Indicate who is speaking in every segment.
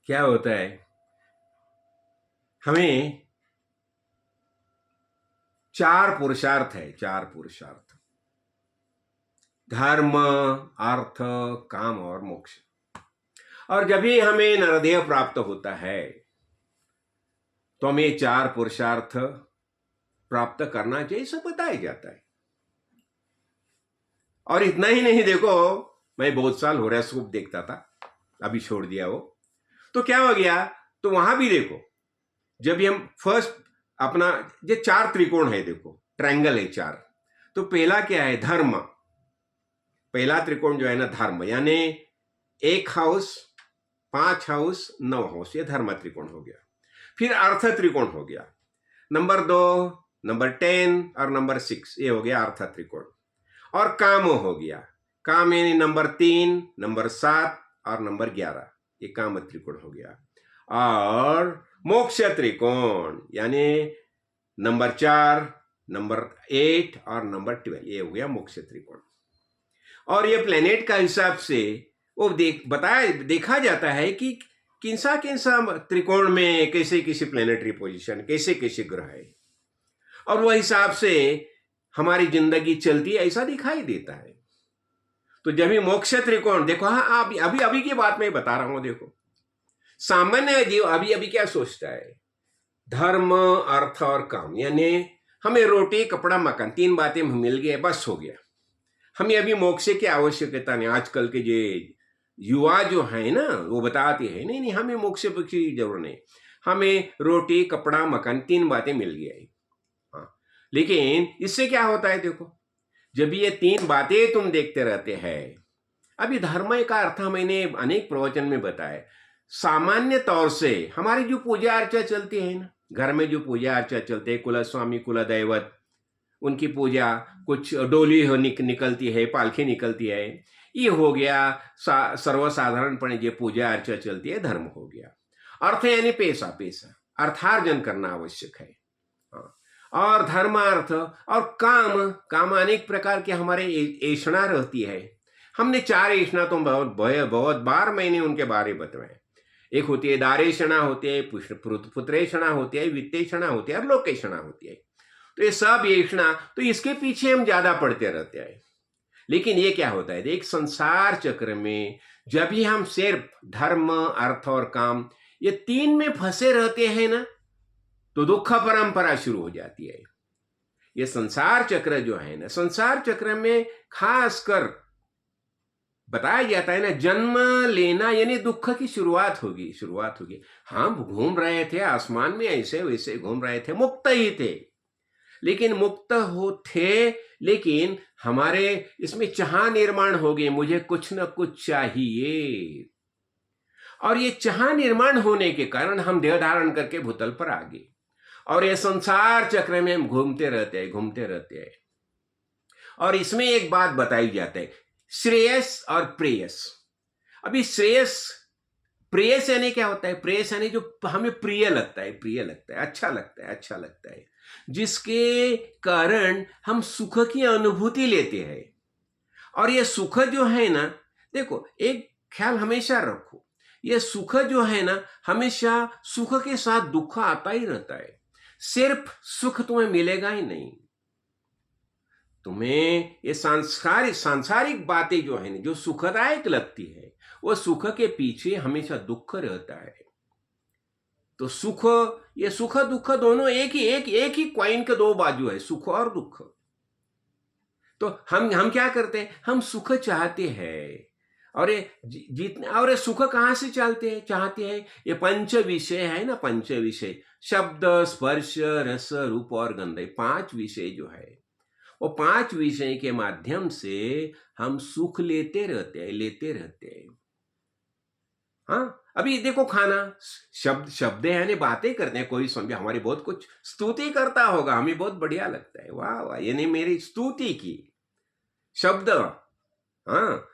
Speaker 1: क्या होता है, हमें चार पुरुषार्थ है, चार पुरुषार्थ: धर्म, अर्थ, काम और मोक्ष। और जब भी हमें नरदेह प्राप्त होता है तो हमें चार पुरुषार्थ प्राप्त करना चाहिए, सब बताया जाता है। और इतना ही नहीं, देखो मैं बहुत साल हॉरोस्कोप देखता था, अभी छोड़ दिया वो। तो क्या हो गया, तो वहां भी देखो, जब भी हम फर्स्ट अपना, ये चार त्रिकोण है, देखो ट्रायंगल है चार। तो पहला क्या है, धर्म। पहला त्रिकोण जो है ना, धर्म, यानी 1 हाउस, 5 हाउस, 9 हाउस, ये धर्म त्रिकोण हो गया। फिर अर्थ त्रिकोण हो गया, नंबर 2, नंबर 10 और नंबर 6, ये हो गया अर्थ त्रिकोण। और काम हो गया, काम यानी नंबर 3, नंबर 7 और नंबर 11, ये काम त्रिकोण हो गया। और मोक्ष त्रिकोण यानी नंबर 4, नंबर 8 और नंबर 12, ये हो गया मोक्ष त्रिकोण। और ये प्लेनेट का हिसाब से वो देखा जाता है कि किनसा किनसा त्रिकोण में कैसे कैसे प्लेनेटरी पोजीशन, कैसे कैसे ग्रह है, और वह हिसाब से हमारी जिंदगी चलती है, ऐसा दिखाई देता है। तो जब भी मोक्ष त्रिकोण देखो, हाँ अभी अभी की बात मैं बता रहा हूं, देखो सामान्य जीव अभी अभी क्या सोचता है, धर्म, अर्थ और काम, यानी हमें रोटी, कपड़ा, मकान, 3 बातें मिल गए, बस हो गया, हमें अभी मोक्ष की आवश्यकता नहीं। आजकल के जो युवा जो है ना, वो बताते हैं नहीं नहीं हमें मोक्ष की जरूरत नहीं, हमें रोटी, कपड़ा, मकान, 3 बातें मिल गया है। हाँ, लेकिन इससे क्या होता है, देखो जब ये 3 बातें तुम देखते रहते हैं, अभी धर्म का अर्थ मैंने अनेक प्रवचन में बताया। सामान्य तौर से हमारी जो पूजा अर्चा चलती है ना, घर में जो पूजा अर्चा चलते है, कुल स्वामी, कुल दैवत, उनकी पूजा, कुछ डोली निकलती है, पालखी निकलती है, ये हो गया सर्वसाधारणपणे जो पूजा अर्चा चलती है, धर्म हो गया। अर्थ यानी पैसा, पैसा अर्थार्जन करना आवश्यक है। हाँ। और धर्मार्थ और काम, काम अनेक प्रकार के हमारे ऐषणा रहती है। हमने 4 ऐषणा तो बहुत बार मैंने उनके बारे में बताए। एक होती है दारेषणा, होती है पुत्रेषणा, होती है वित्तेषणा, होती है और लोकेषणा होती है। तो ये सब ऐषणा, तो इसके पीछे हम ज्यादा पढ़ते रहते हैं। लेकिन ये क्या होता है, एक संसार चक्र में जब भी हम सिर्फ धर्म, अर्थ और काम, ये 3 में फंसे रहते हैं ना, तो दुख परंपरा शुरू हो जाती है। ये संसार चक्र जो है ना, संसार चक्र में खासकर बताया जाता है ना, जन्म लेना यानी दुख की शुरुआत होगी। हम घूम रहे थे आसमान में, ऐसे वैसे घूम रहे थे, मुक्त ही थे, लेकिन मुक्त हो थे, लेकिन हमारे इसमें चाह निर्माण हो गई, मुझे कुछ न कुछ चाहिए। और ये चाह निर्माण होने के कारण हम देह धारण करके भूतल पर आ गए, और ये संसार चक्र में हम घूमते रहते हैं। और इसमें एक बात बताई जाती है, श्रेयस और प्रेयस। अभी श्रेयस, प्रेयस यानी क्या होता है, प्रेयस यानी जो हमें प्रिय लगता है, अच्छा लगता है, जिसके कारण हम सुख की अनुभूति लेते हैं। और ये सुख जो है ना, देखो एक ख्याल हमेशा रखो, ये सुख जो है ना, हमेशा सुख के साथ दुख आता ही रहता है। सिर्फ सुख तुम्हें मिलेगा ही नहीं, तुम्हें ये सांसारिक बातें जो है ना, जो सुखदायक लगती है, वो सुख के पीछे हमेशा दुख रहता है। तो सुख, ये सुख दुख दोनों एक ही क्वाइन के 2 बाजू है, सुख और दुख। तो हम क्या करते हैं, हम सुख चाहते हैं, और ये जितने, और ये सुख कहां से चाहते हैं, ये 5 विषय है ना, 5 विषय, शब्द, स्पर्श, रस, रूप और गंध, 5 विषय जो है, वो 5 विषय के माध्यम से हम सुख लेते रहते हैं। हाँ, अभी देखो खाना, शब्द है यानी बातें करते हैं, कोई समझे हमारी बहुत कुछ स्तुति करता होगा, हमें बहुत बढ़िया लगता है, वाह वाह, यानी मेरी स्तुति की शब्द। हाँ,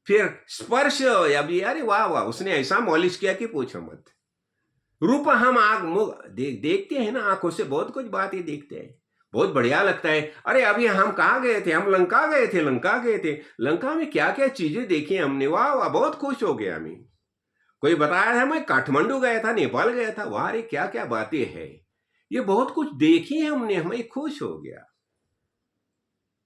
Speaker 1: फिर स्पर्श, अभी अरे वाह वाह, उसने ऐसा मॉलिश किया कि पूछो मत। रूप, हम आग मुख देखते हैं ना, आंखों से बहुत कुछ बातें देखते हैं, बहुत बढ़िया लगता है। अरे अभी हम कहाँ गए थे, हम लंका गए थे, लंका में क्या क्या चीजें देखी हमने, वाह वाह, बहुत खुश हो गए हमें। कोई बताया था मैं काठमांडू गया था, नेपाल गया था, वहां अरे क्या क्या बातें हैं, ये बहुत कुछ देखी है हमने, हमें खुश हो गया।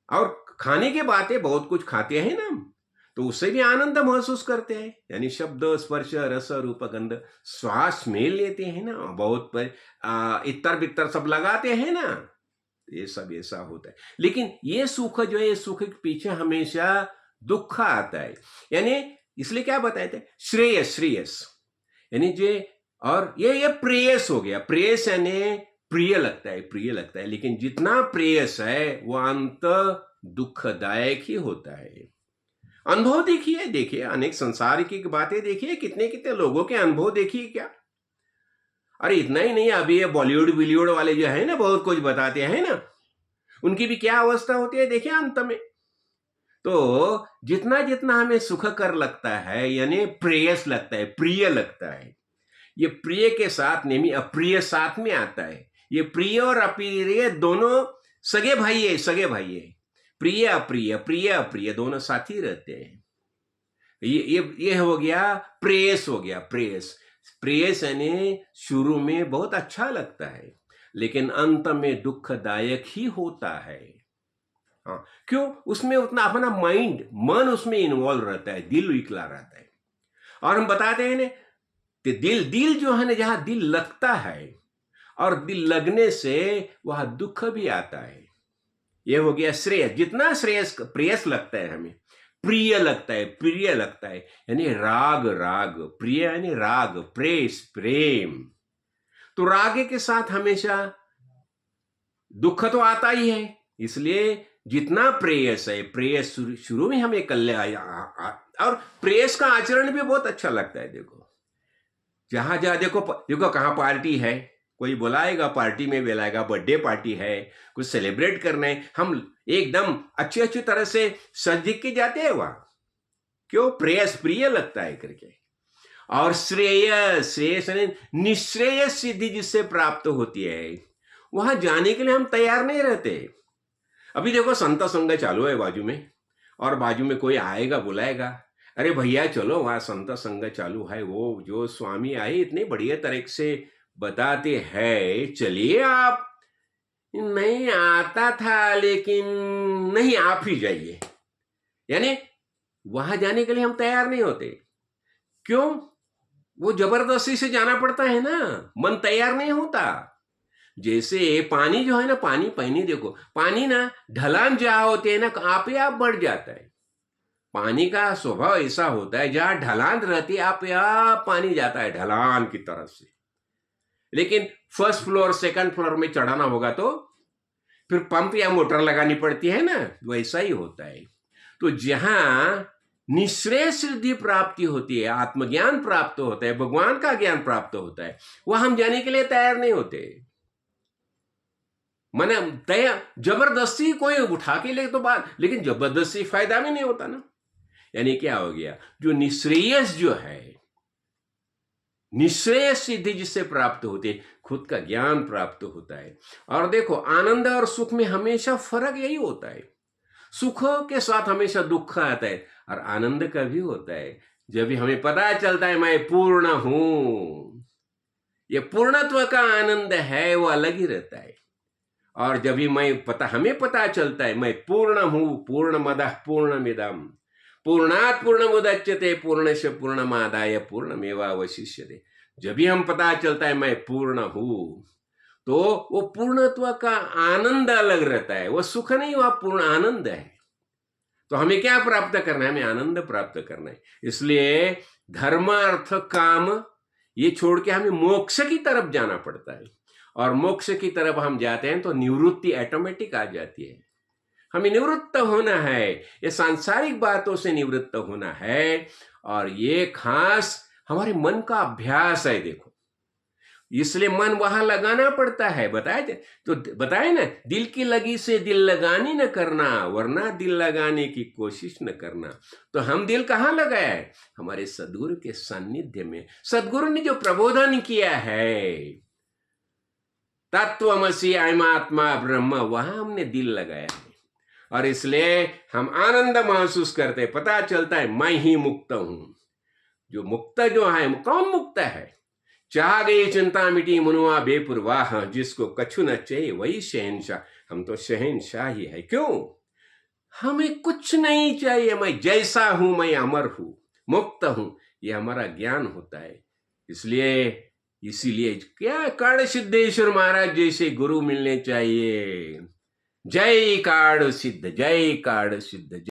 Speaker 1: और खाने के बातें बहुत कुछ खाते हैं ना हम, तो उससे भी आनंद महसूस करते हैं। यानी शब्द स्पर्श रस रूप गंध श्वास में लेते हैं ना, बहुत पर इतर बितर सब लगाते हैं ना, ये सब ऐसा होता है। लेकिन ये सुख जो है, ये सुख के पीछे हमेशा दुख आता है। यानी इसलिए क्या बताए थे, श्रेयस श्रेयस यानी जे, और ये प्रेयस हो गया। प्रेयस यानी प्रिय लगता है, प्रिय लगता है, लेकिन जितना प्रेयस है वो अंत दुखदायक ही होता है। अनुभव देखिए, देखिए अनेक संसार की बातें देखिए, कितने कितने लोगों के अनुभव देखिए क्या। अरे इतना ही नहीं, अभी ये बॉलीवुड बॉलीवुड वाले जो है ना, बहुत कुछ बताते हैं ना, उनकी भी क्या अवस्था होती है देखिए अंत में। तो जितना जितना हमें सुख कर लगता है, यानी प्रेयस लगता है, प्रिय लगता है, ये प्रिय के साथ नहीं अप्रिय साथ में आता है। ये प्रिय और अप्रिय दोनों सगे भाई है, सगे भाई है। प्रिय अप्रिय, प्रिय अप्रिय दोनों साथी रहते हैं। ये हो गया प्रेयस, हो गया प्रेयस। प्रेयस यानी शुरू में बहुत अच्छा लगता है, लेकिन अंत में दुखदायक ही होता है। हाँ, क्यों? उसमें उतना अपना माइंड, मन उसमें इन्वॉल्व रहता है, दिल विकला रहता है। और हम बताते हैं ना, दिल दिल जो है ना, जहां दिल लगता है और दिल लगने से वहां दुख भी आता है। यह हो गया श्रेयस। जितना श्रेयस प्रेयस लगता है हमें, प्रिय लगता है, प्रिय लगता है, यानी राग राग, प्रिय यानी राग, प्रेस प्रेम। तो राग के साथ हमेशा दुख तो आता ही है। इसलिए जितना प्रेयस है, प्रेयस शुरू में हमें कल्याण, और प्रेयस का आचरण भी बहुत अच्छा लगता है। देखो जहां जहां देखो, देखो कहाँ पार्टी है, कोई बुलाएगा, पार्टी में बुलाएगा, बर्थडे पार्टी है, कुछ सेलिब्रेट करना है, हम एकदम अच्छी अच्छी तरह से सज के जाते हैं वहां। क्यों? प्रेयस, प्रिय लगता है करके। और श्रेयस, श्रेयस निश्रेयस सिद्धि जिससे प्राप्त होती है, वहां जाने के लिए हम तैयार नहीं रहते। अभी देखो संत संग चालू है बाजू में, और बाजू में कोई आएगा बुलाएगा, अरे भैया चलो वहां संत संग चालू है, वो जो स्वामी आए इतने बढ़िया तरह से बताते हैं, चलिए आप। नहीं आता था लेकिन नहीं, आप ही जाइए। यानी वहां जाने के लिए हम तैयार नहीं होते। क्यों? वो जबरदस्ती से जाना पड़ता है ना, मन तैयार नहीं होता। जैसे पानी जो है ना, पानी पानी देखो, पानी ना ढलान जहां होते हैं ना, आप ही आप बढ़ जाता है। पानी का स्वभाव ऐसा होता है, जहां ढलान रहती है आप यहाँ पानी जाता है ढलान की तरफ से। लेकिन फर्स्ट फ्लोर सेकंड फ्लोर में चढ़ाना होगा तो फिर पंप या मोटर लगानी पड़ती है ना, वैसा ही होता है। तो जहां निश्रेय सिद्धि प्राप्ति होती है, आत्मज्ञान प्राप्त होता है, भगवान का ज्ञान प्राप्त होता है, वह हम जाने के लिए तैयार नहीं होते। मैंने तैयार जबरदस्ती कोई उठा के ले तो बात, लेकिन जबरदस्ती फायदा भी नहीं होता ना। यानी क्या हो गया, जो निश्रेयस जो है, निश्रेयस सिद्धि जिससे प्राप्त होती है, खुद का ज्ञान प्राप्त होता है। और देखो आनंद और सुख में हमेशा फर्क यही होता है। सुख के साथ हमेशा दुख आता है, और आनंद का भी होता है जब भी हमें पता चलता है मैं पूर्ण हूं। ये पूर्णत्व का आनंद है, वो अलग ही रहता है। और जब भी हमें पता चलता है मैं पूर्ण हूं, पूर्णमदः पूर्णमिदम् पूर्णात् पूर्णमुदच्यते पूर्णस्य पूर्णमादाय पूर्णमेवावशिष्यते, जब भी हम पता चलता है मैं पूर्ण हूं, तो वो पूर्णत्व का आनंद अलग रहता है। वो सुख नहीं, वह पूर्ण आनंद है। तो हमें क्या प्राप्त करना है? हमें आनंद प्राप्त करना है। इसलिए धर्म अर्थ काम ये छोड़ के हमें मोक्ष की तरफ जाना पड़ता है। और मोक्ष की तरफ हम जाते हैं तो निवृत्ति ऑटोमेटिक आ जाती है। हमें निवृत्त होना है, ये सांसारिक बातों से निवृत्त होना है। और ये खास हमारे मन का अभ्यास है। देखो इसलिए मन वहां लगाना पड़ता है। बताए ना, दिल की लगी से दिल लगानी न करना, वरना दिल लगाने की कोशिश न करना। तो हम दिल कहाँ लगाया है? हमारे सद्गुरु के सानिध्य में। सद्गुरु ने जो प्रबोधन किया है, तत्वमसि अयमात्मा ब्रह्म, वहां हमने दिल लगाया है। और इसलिए हम आनंद महसूस करते, पता चलता है मैं ही मुक्त हूं। जो मुक्त जो है, कौन मुक्त है? चाह गई चिंता मिटी मनुआ बेपुरवाह, जिसको कछु न चाहिए वही शहनशाह। हम तो शहनशाह ही है। क्यों? हमें कुछ नहीं चाहिए। मैं जैसा हूं, मैं अमर हूं, मुक्त हूं, ये हमारा ज्ञान होता है। इसलिए इसीलिए क्या काड़ सिद्धेश्वर महाराज जैसे गुरु मिलने चाहिए। जय काड़ सिद्ध, जय काड़ सिद्ध।